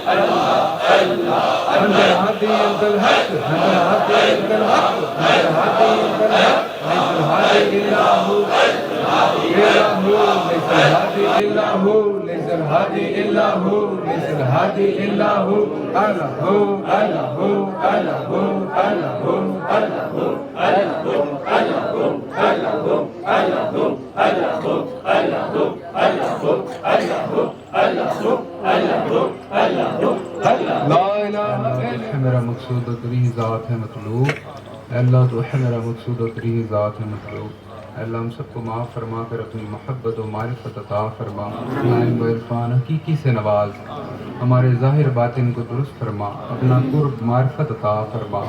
أنت الهادي أنت الحق أنت الهادي أنت الحق أنت الهادي أنت الحق ليس الهادي إلا هو ليس الهادي إلا هو ليس الهادي إلا هو ليس الهادي إلا هو أنا هو أنا هو أنا هو أنا هو أنا هو أنا هو أنا هو أنا هو أنا هو أنا هو أنا هو أنا هو أنا هو أنا هو أنا هو أنا هو لا إله إلا میرا مقصود و تیری ذات ہے مطلوب، اے اللہ تو ہے میرا مقصود و تیری ذات ہے مطلوب، اے اللہ ہم سب کو معاف فرما کر اپنی محبت و معرفت عطا فرما، اپنا علم و عرفان حقیقی سے نواز، ہمارے ظاہر باطن کو درست فرما، اپنا قرب معرفت عطا فرما،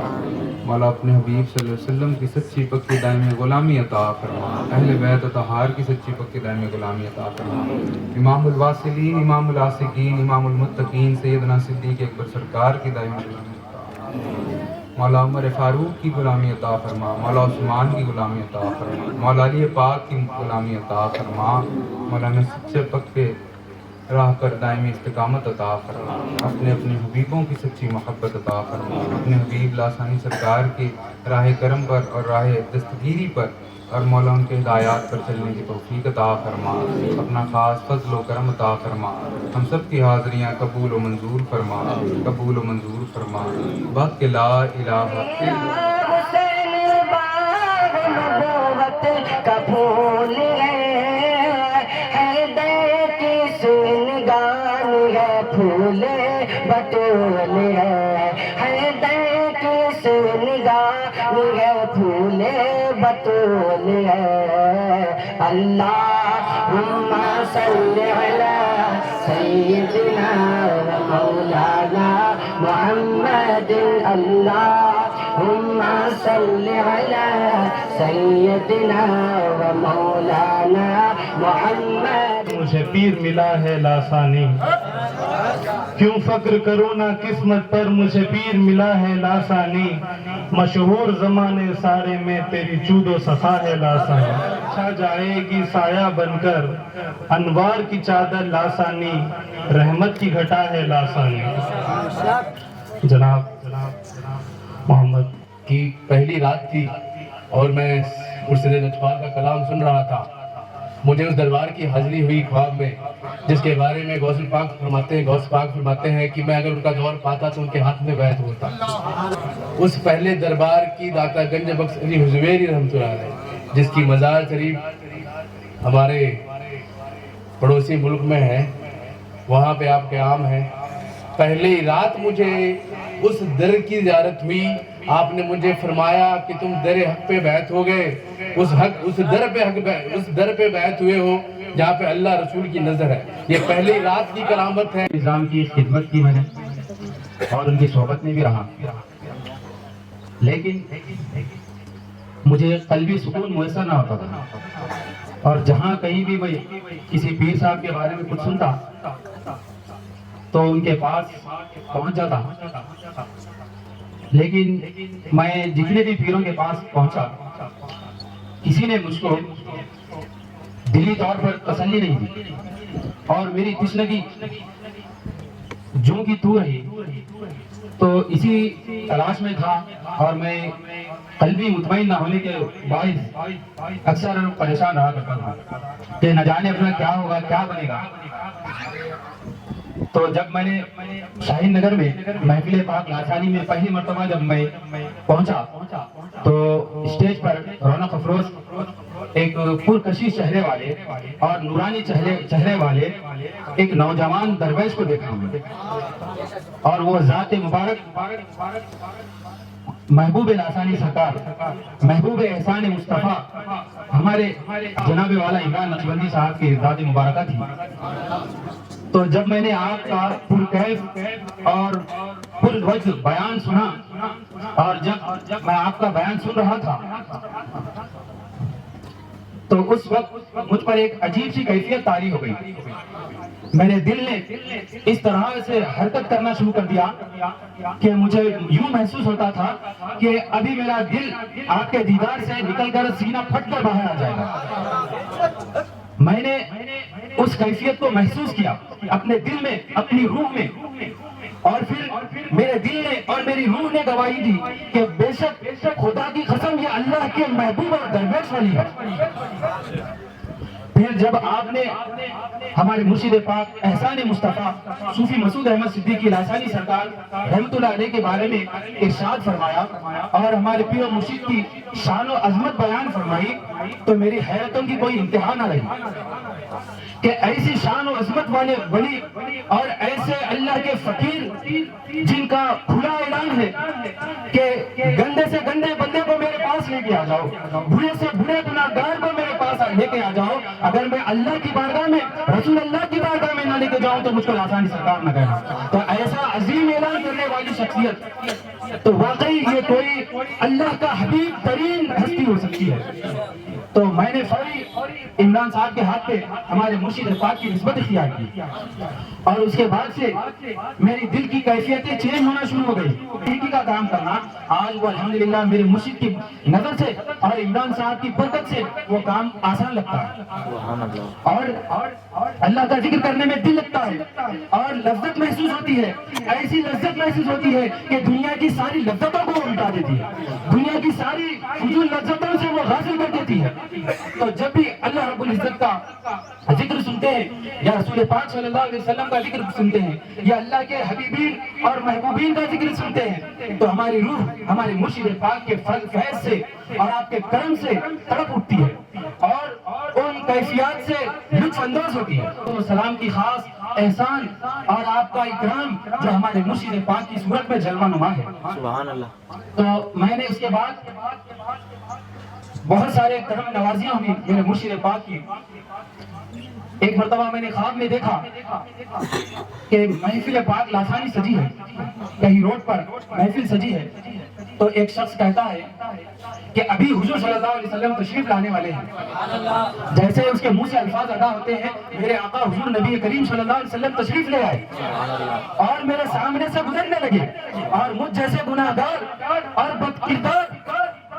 مولا اپنے حبیب صلی اللہ علیہ وسلم کی سچی پکی دائمی غلامی عطا فرما، اہل بیت اطہار کی سچی پکی دائمی غلامی عطا فرما، امام الواصلین امام العاشقین امام المتقین سیدنا صدیق اکبر سرکار کی دائمی غلامی عطا فرما، مولا عمر فاروق کی غلامی عطا فرما، مولا عثمان کی غلامی عطا فرما، مولا علی پاک کی غلامی عطا فرما، مولانا سچے پکے راہ پر دائمی استقامت عطا فرما، اپنے حبیبوں کی سچی محبت عطا فرما، اپنے حبیب لاسانی سرکار کی راہ کرم پر اور راہ دستگیری پر اور مولا ان کے ہدایات پر چلنے کی توفیق عطا فرما، اپنا خاص فضل و کرم عطا فرما، ہم سب کی حاضریاں قبول و منظور فرما، قبول و منظور فرما، بحق لا الہ الا حسین باغ نبوت کا پھول ہے، حیدر کی سنگان ہے پھول بٹول ہے، حیدر کی سنگان ہے پھول بٹول ہے، اللہم صلی علی سیدنا و مولانا محمد، اللہم صلی علی سیدنا و مولانا محمد۔ مجھے پیر ملا ہے لاسانی، کیوں فخر کروں نہ قسمت پر، مجھے پیر ملا ہے لاسانی، مشہور زمانے سارے میں تیری جود و صفا ہے لاسانی، چھا جائے گی سایہ بن کر انوار کی چادر لاسانی، رحمت کی گھٹا ہے لاسانی۔ جناب محمد کی پہلی رات تھی اور میں مرشد لجپال کا کلام سن رہا تھا، مجھے اس دربار کی حاضری ہوئی خواب میں، جس کے بارے میں غوث پاک فرماتے ہیں کہ میں اگر ان کا دور پاتا تو ان کے ہاتھ میں بیعت ہوتا۔ اس پہلے دربار کی داتا گنج بخش علی حضویری رحمۃ اللہ علیہ، جس کی مزار شریف ہمارے پڑوسی ملک میں ہے، وہاں پہ آپ کے عام ہیں۔ پہلی رات مجھے اس در کی زیارت ہوئی، آپ نے مجھے فرمایا کہ تم در حق پہ بیعت ہو گئے، اس در پہ بیعت ہوئے ہو جہاں پہ اللہ رسول کی نظر ہے۔ یہ پہلی رات کی کرامت ہے۔ نظام کی خدمت کی میں نے اور ان کی صحبت میں بھی رہا، لیکن مجھے قلبی سکون میسر نہ ہوتا تھا، اور جہاں کہیں بھی میں کسی پیر صاحب کے بارے میں کچھ سنتا تو ان کے پاس پہنچ جاتا، لیکن میں جتنے بھی پیروں کے پاس پہنچا کسی نے مجھ کو دلی طور پر تسلی نہیں دی، اور میری تشنگی جو کی تو رہی، تو اسی تلاش میں تھا، اور میں قلبی مطمئن نہ ہونے کے باعث اکثر پریشان رہا کرتا تھا کہ نہ جانے اپنا کیا ہوگا، کیا بنے گا۔ تو جب میں نے شاہین نگر میں محفل پاک لاسانی میں پہلی مرتبہ جب میں پہنچا تو اسٹیج پر رونق افروز ایک پرکشش چہرے والے اور نورانی چہرے والے ایک نوجوان درویش کو دیکھا ہوں، اور وہ ذات مبارک محبوب لاسانی سرکار، محبوب احسان مصطفیٰ ہمارے جناب والا عمران نقشبندی صاحب کی ذات مبارکہ تھی۔ تو جب میں نے آپ کا پرکیف اور پروجھ بیان سنا، اور جب میں آپ کا بیان سن رہا تھا تو اس وقت مجھ پر ایک عجیب سی کیفیت طاری ہو گئی، میرے دل نے اس طرح سے حرکت کرنا شروع کر دیا کہ مجھے یوں محسوس ہوتا تھا کہ ابھی میرا دل آپ کے دیدار سے نکل کر سینہ پھٹ کر باہر آ جائے گا۔ میں نے اس کیفیت کو محسوس کیا اپنے دل میں، اپنی روح میں، میری روح نے گواہی دی کہ بے شک خدا کی قسم یہ اللہ کے محبوب اور درویش ولی ہے۔ پھر جب آپ نے ہمارے مرشد پاک احسان مصطفیٰ صوفی مسعود احمد صدیقی لاسانی سرکار رحمۃ اللہ علیہ کے بارے میں ارشاد فرمایا اور ہمارے پیر و مرشد کی شان و عظمت بیان فرمائی تو میری حیرتوں کی کوئی انتہا نہ رہی کہ ایسی شان و عظمت والے ولی اور ایسے اللہ کے فقیر جن کا کھلا اعلان ہے کہ گندے سے گندے بندے کو میرے پاس لے کے آ جاؤ، برے سے برے گناہگار کو میرے پاس لے کے آ جاؤ، اگر میں اللہ کی بارگاہ میں رسول اللہ کی بارگاہ میں نہ لے کے جاؤں تو مجھ کو لاسانی سرکار نہ کہنا۔ تو ایسا عظیم اعلان کرنے والی شخصیت تو واقعی یہ کوئی اللہ کا حبیب ترین ہستی ہو سکتی ہے۔ تو میں نے فوری عمران صاحب کے ہاتھ پہ ہمارے مرشد پاک کی نسبت اختیار کی اور اس کے بعد سے میری دل کی کیفیتیں چینج ہونا شروع ہو گئی۔ نیکی کا کام کرنا آج وہ الحمدللہ میرے مرشد کی نظر سے اور عمران صاحب کی برکت سے وہ کام آسان لگتا ہے اور اللہ کا ذکر کرنے میں دل لگتا ہے اور لذت محسوس ہوتی ہے، ایسی لذت محسوس ہوتی ہے کہ دنیا کی ساری لذتوں کو وہ مٹا دیتی ہے، دنیا کی ساری فضول لذتوں سے وہ غافل کر دیتی ہے۔ تو جب بھی اللہ رب العزت کا ذکر سنتے ہیں یا رسول پاک صلی اللہ علیہ وسلم کا ذکر سنتے ہیں یا اللہ کے حبیبین اور محبوبین کا ذکر سنتے ہیں تو ہماری روح ہمارے مرشد پاک کے فیض سے اور آپ کے کرم سے تڑپ اٹھتی ہے اور ان کیفیات سے لطف اندوز ہوتی ہے۔ تو سلام کی خاص احسان اور آپ کا اکرام جو ہمارے مرشد پاک کی صورت میں جلوہ نما ہے۔ سبحان اللہ۔ تو میں نے اس کے بعد بہت سارے کرم نوازیاں ہوئی میرے مرشد پاک کی۔ ایک مرتبہ میں نے خواب میں دیکھا کہ محفل پاک لاسانی سجی ہے، کہیں روڈ پر محفل سجی ہے تو ایک شخص کہتا ہے کہ ابھی حضور صلی اللہ علیہ وسلم تشریف لانے والے ہیں۔ جیسے اس کے منہ سے الفاظ ادا ہوتے ہیں میرے آقا حضور نبی کریم صلی اللہ علیہ وسلم تشریف لے آئے اور میرے سامنے سے گزرنے لگے اور مجھ جیسے گناہگار اور بد کردار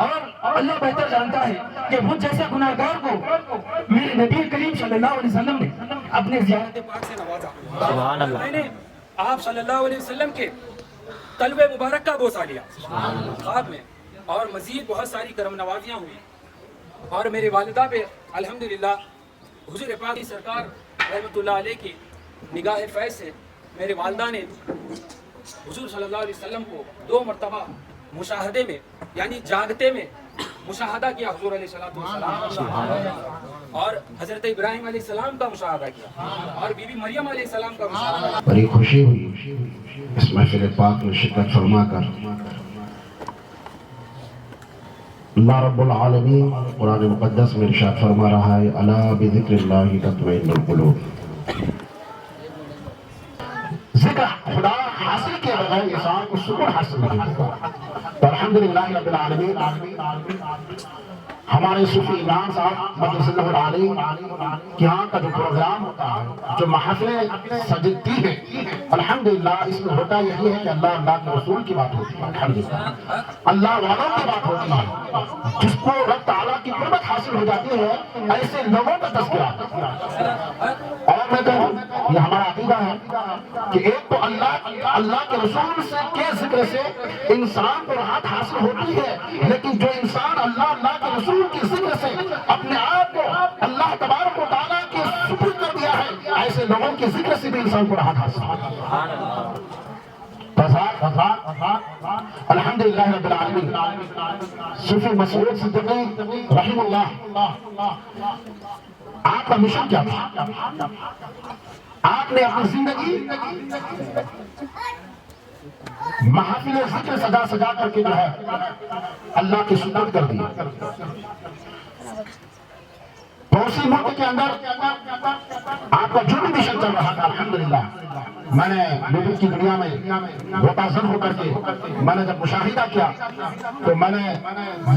اور اللہ بہتر جانتا ہے کہ مجھ جیسے گناہگار کو میرے نبی کریم صلی اللہ علیہ وسلم نے اپنے زیارت پاک سے نوازا۔ سبحان اللہ۔ میں نے آپ صلی اللہ علیہ وسلم کے قلب مبارک کا بوسہ لیا خواب میں اور مزید بہت ساری کرم نوازیاں ہوئی اور میرے والدہ پہ الحمدللہ حضور پاک کی سرکار رحمۃ اللہ علیہ کی نگاہ فیض سے میرے والدہ نے حضور صلی اللہ علیہ وسلم کو 2 مرتبہ مشاہدے میں یعنی جاگتے میں مشاہدہ کیا حضور علیہ السلام اور حضرت ابراہیم علیہ السلام کا مشاہدہ کیا اور بی بی مریم علیہ السلام کا مشاہدہ کیا۔ بڑی خوشی ہوئی اس محفل پاک میں شرکت فرما کر۔ اللہ رب العالمین قرآن مقدس میں ارشاد فرما رہا ہے الا بذکر اللہ تطمئن القلوب۔ ذکر خدا حاصل کے بغیر انسان کو سکون حاصل نہیں ہوتا۔ تو الحمدللہ رب العالمین ہمارے صوفی عمران صاحب مقدس اللہ علیہ کے یہاں کا جو پروگرام ہوتا ہے جو محفلیں سجتی ہیں الحمدللہ اس میں ہوتا یہی ہے کہ اللہ کے رسول کی بات ہوتی ہے، الحمدللہ اللہ والوں کی بات ہوتی ہے، جس کو رب تعالیٰ کی قربت حاصل ہو جاتی ہے ایسے لوگوں کا تذکرہ۔ اور میں کہوں یہ ہمارا عقیدہ ہے کہ ایک تو اللہ کے رسول کے ذکر سے انسان کو راحت حاصل ہوتی ہے، لیکن جو انسان اللہ کے رسول کے ذکر سے اپنے آپ کو اللہ تبارک و تعالیٰ کے سپرد کر دیا ہے ایسے لوگوں کے ذکر سے بھی انسان کو راحت حاصل ہوتی ہے۔ الحمدللہ رب العالمین صوفی مسعود صدیقی رحم اللہ آپ کا مشن کیا تھا؟ آپ نے اپنی زندگی محافل ذکر سجا کر کے جو ہے اللہ کے سپرد کر دیا۔ پڑوسی ملک کے اندر آپ کا جو بھی مشن چل رہا تھا الحمدللہ میں نے لوگوں کی دنیا میں غوطہ زن ہو کر کے میں نے جب مشاہدہ کیا تو میں نے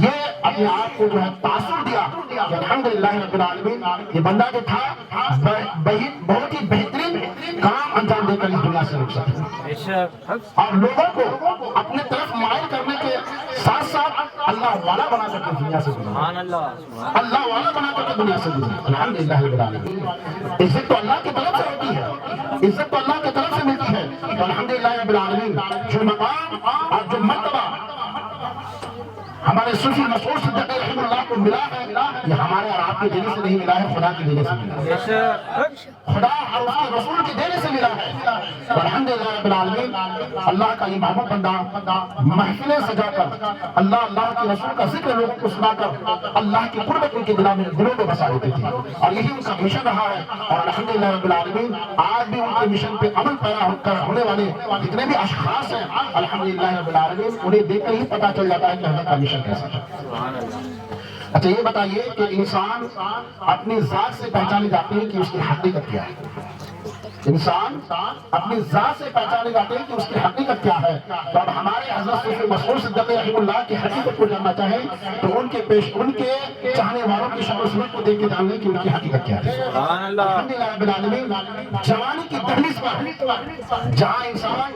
یہ اپنے آپ کو جو ہے تاثر دیا کہ الحمدللہ رب العالمین یہ بندہ جو تھا بہت ہی بہترین کام انجام دے کر اس دنیا سے رک سکتا اور لوگوں کو اپنے طرف مائل کرنے کے ساتھ ساتھ اللہ والا بنا کر کے دنیا سے گزرا، اللہ والا بنا کر کے دنیا سے گزرا۔ الحمدللہ رب العالمین عزت تو اللہ کی طرف سے ہوتی ہے، عزت تو اللہ کی طرف سے ملتی ہے۔ تو الحمدللہ رب العالمین جو مقام اور جو مرتبہ ہمارے صوفی مسعود صدیق رحمہ اللہ کو ملا ہے، یہ ہمارے اور آپ کے دینے سے نہیں ملا ہے، خدا کے دینے سے ملا ہے، خدا اور اس کے رسول کے دینے سے ملا ہے۔ الحمدللہ رب العالمین، اللہ کا یہ محبوب بندہ محفلیں سجا کر اللہ کے رسول کا ذکر لوگوں کو سنا کر اللہ کی قربت ان کے دلوں میں بسا دیتے تھے، اور یہی ان کا مشن رہا ہے۔ اور الحمدللہ رب العالمین آج بھی ان کے مشن پہ عمل پیرا ہونے والے جتنے بھی اشخاص ہیں، الحمدللہ رب العالمین انہیں دیکھ کر ہی پتہ چل جاتا ہے کہ حضرت کا مشن کیسا ہے۔ اچھا یہ بتائیے کہ انسان اپنی ذات سے پہچانے جاتے ہیں کہ اس کی حقیقت کیا ہے؟ انسان اپنی ذات سے پہچانے جاتے ہیں کہ اس کی حقیقت کیا ہے۔ تو اب ہمارے حضرت صوفی مسعود صدیق رحمہ اللہ کی حقیقت کو جاننا چاہیں تو ان کے چاہنے والوں کی شکل و صورت کو دیکھ کے جان لیں کہ ان کی حقیقت کیا ہے۔ الحمدللہ رب العالمین، جوانی کی دہلیز پر جہاں انسان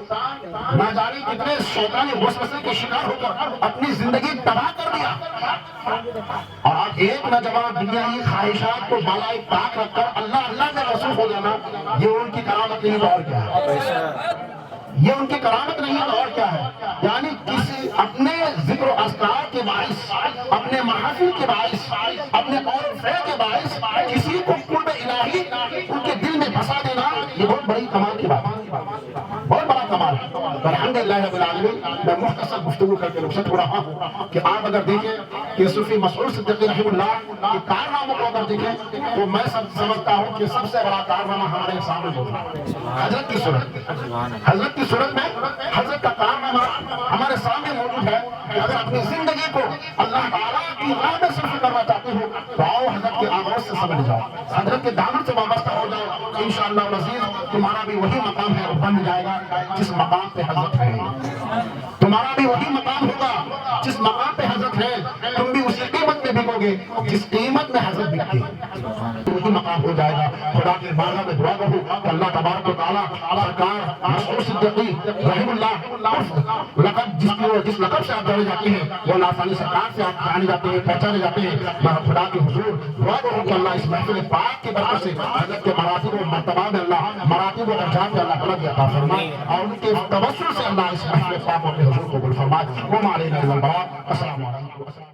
نہ جانے کتنے شیطانی وسوسے کے شکار ہو کر اپنی زندگی تباہ کر دیا، اور آج ایک نوجوان دنیاوی خواہشات کو بالائے طاق رکھ کر اللہ میں مصروف ہو جانا، یہ ان کی کرامت نہیں تو اور کیا ہے؟ یہ ان کی کرامت نہیں تو اور کیا ہے؟ یعنی کسی اپنے ذکر و اذکار کے باعث، اپنے محافل کے باعث، اپنے قول فعل کے باعث کسی کو قرب الہی ان کے دل میں بسا دینا، یہ بہت بڑی کمال کی بات ہے، بہت بڑا کمال ہے۔ الحمدللہ رب العالمین، میں مختصر گفتگو کر کے رخصت ہو رہا ہوں کہ آپ اگر دیکھیں کہ صوفی مسعود صدیق رحمہ اللہ کے کارناموں کو اگر دیکھیں تو میں سمجھتا ہوں کہ سب سے بڑا کارنامہ ہمارے سامنے موجود ہے، حضرت کی صورت میں حضرت کا کارنامہ ہمارے سامنے موجود ہے کہ اگر اپنی زندگی کو اللہ تعالیٰ کی راہ میں صرف کرنا چاہتے ہو تو آؤ حضرت کے آغاز سے سمجھ جاؤ، حضرت کے دامن سے وابستہ ہو جاؤ، انشاءاللہ العزیز تمہارا بھی وہی مقام ہے اور بن جائے گا جس مقام پہ حضرت ہے، تمہارا بھی وہی مقام ہوگا جس مقام پہ حضرت ہے، تم بھی اسی قیمت میں بکو گے جس قیمت میں حضرت بکتے ہیں، وہی مقام ہو جائے گا۔ خدا کے بارگاہ میں دعا کروں کہ اللہ تبارک و تعالیٰ سرکار مسعود صدیق رحمہ اللہ لقب جس لقب سے آپ جانے جاتے ہیں وہ لاسانی سرکار سے آپ جانے جاتے ہیں، پہچانے جاتے ہیں، میں خدا کے حضور دعا کروں کہ اللہ اس محفل پاک کے برکت سے حضرت کے مراتب و مرتبہ میں اللہ مراتب و درجات میں اللہ بلند عطا فرمائے، اور ان کے توسل سے اللہ اس محفل پاک اپنے حضور کو قبول فرمائے۔ وما علینا الا البلاغ۔ السلام علیکم۔